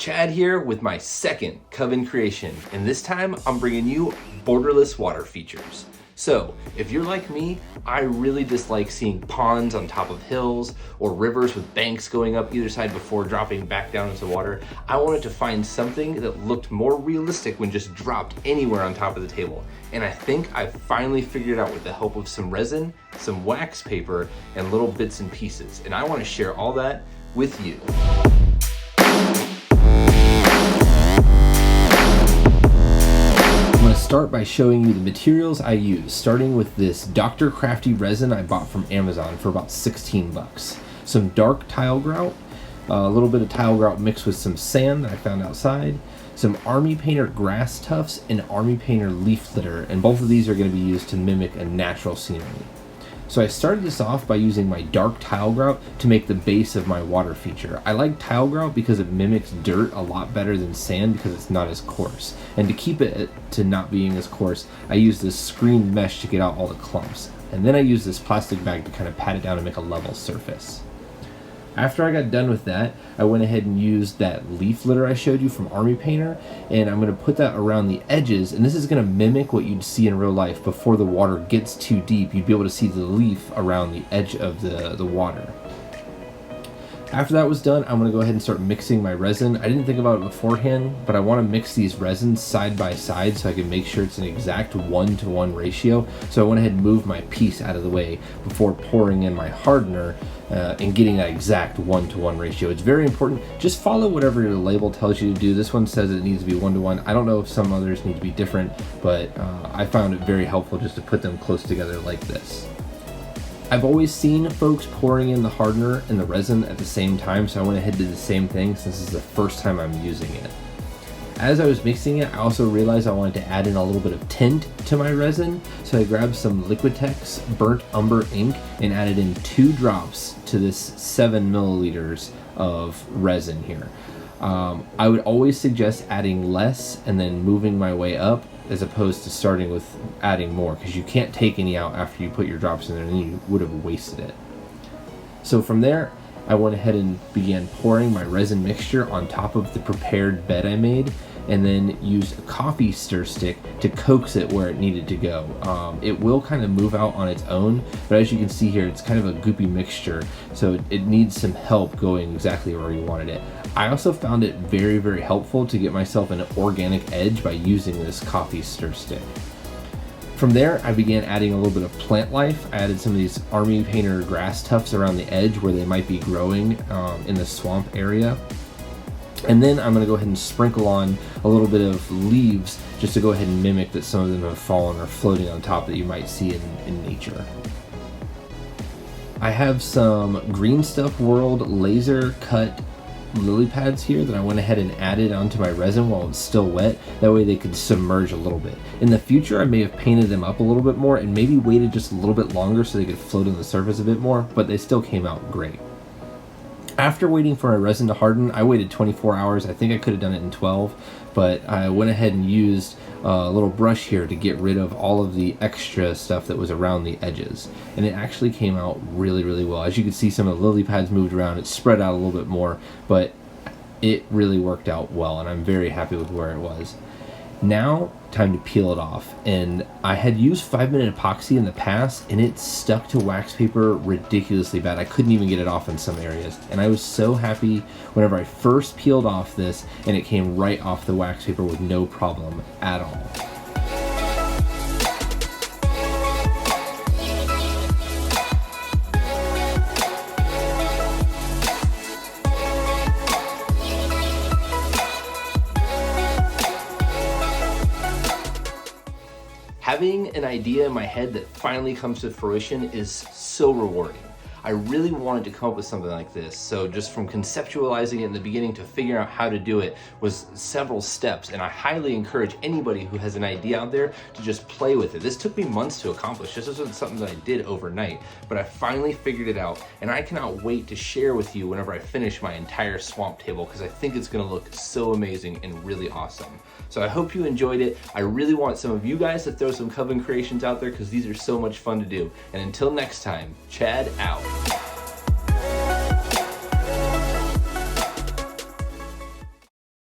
Chad here with my second Coven creation, and this time I'm bringing you borderless water features. So, if you're like me, I really dislike seeing ponds on top of hills or rivers with banks going up either side before dropping back down into water. I wanted to find something that looked more realistic when just dropped anywhere on top of the table. And I think I finally figured it out with the help of some resin, some wax paper, and little bits and pieces. And I want to share all that with you. Start by showing you the materials I use, starting with this Dr. Crafty resin I bought from Amazon for about 16 bucks. Some dark tile grout, a little bit of tile grout mixed with some sand that I found outside, some Army Painter grass tufts, and Army Painter leaf litter, and both of these are going to be used to mimic a natural scenery. So I started this off by using my dark tile grout to make the base of my water feature. I like tile grout because it mimics dirt a lot better than sand because it's not as coarse. And to keep it to not being as coarse, I use this screened mesh to get out all the clumps. And then I use this plastic bag to kind of pat it down and make a level surface. After I got done with that, I went ahead and used that leaf litter I showed you from Army Painter, and I'm going to put that around the edges, and this is going to mimic what you'd see in real life. Before the water gets too deep, you'd be able to see the leaf around the edge of the water. After that was done, I'm going to go ahead and start mixing my resin. I didn't think about it beforehand, but I want to mix these resins side by side so I can make sure it's an exact 1-to-1 ratio. So I went ahead and moved my piece out of the way before pouring in my hardener and getting that exact 1-to-1 ratio. It's very important. Just follow whatever your label tells you to do. This one says it needs to be 1-to-1. I don't know if some others need to be different, but I found it very helpful just to put them close together like this. I've always seen folks pouring in the hardener and the resin at the same time, so I went ahead and did the same thing since this is the first time I'm using it. As I was mixing it, I also realized I wanted to add in a little bit of tint to my resin, so I grabbed some Liquitex Burnt Umber ink and added in 2 drops to this 7 milliliters of resin here. I would always suggest adding less and then moving my way up, as opposed to starting with adding more, because you can't take any out after you put your drops in there and then you would have wasted it. So from there, I went ahead and began pouring my resin mixture on top of the prepared bed I made, and then used a coffee stir stick to coax it where it needed to go. It will kind of move out on its own, but as you can see here, it's kind of a goopy mixture, so it needs some help going exactly where you wanted it. I also found it very, very helpful to get myself an organic edge by using this coffee stir stick. From there, I began adding a little bit of plant life. I added some of these Army Painter grass tufts around the edge where they might be growing in the swamp area. And then I'm going to go ahead and sprinkle on a little bit of leaves just to go ahead and mimic that some of them have fallen or floating on top that you might see in nature. I have some Green Stuff World laser cut lily pads here that I went ahead and added onto my resin while it's still wet. That way they could submerge a little bit. In the future, I may have painted them up a little bit more and maybe waited just a little bit longer so they could float on the surface a bit more, but they still came out great. After waiting for my resin to harden, I waited 24 hours. I think I could have done it in 12, but I went ahead and used a little brush here to get rid of all of the extra stuff that was around the edges. And it actually came out really, really well. As you can see, some of the lily pads moved around. It spread out a little bit more, but it really worked out well, and I'm very happy with where it was. Now, time to peel it off. And I had used 5-minute epoxy in the past, and it stuck to wax paper ridiculously bad. I couldn't even get it off in some areas. And I was so happy whenever I first peeled off this, and it came right off the wax paper with no problem at all. Having an idea in my head that finally comes to fruition is so rewarding. I really wanted to come up with something like this, so just from conceptualizing it in the beginning to figuring out how to do it was several steps, and I highly encourage anybody who has an idea out there to just play with it. This took me months to accomplish. This wasn't something that I did overnight, but I finally figured it out, and I cannot wait to share with you whenever I finish my entire swamp table, because I think it's going to look so amazing and really awesome. So I hope you enjoyed it. I really want some of you guys to throw some Coven creations out there because these are so much fun to do. And until next time, Chad out.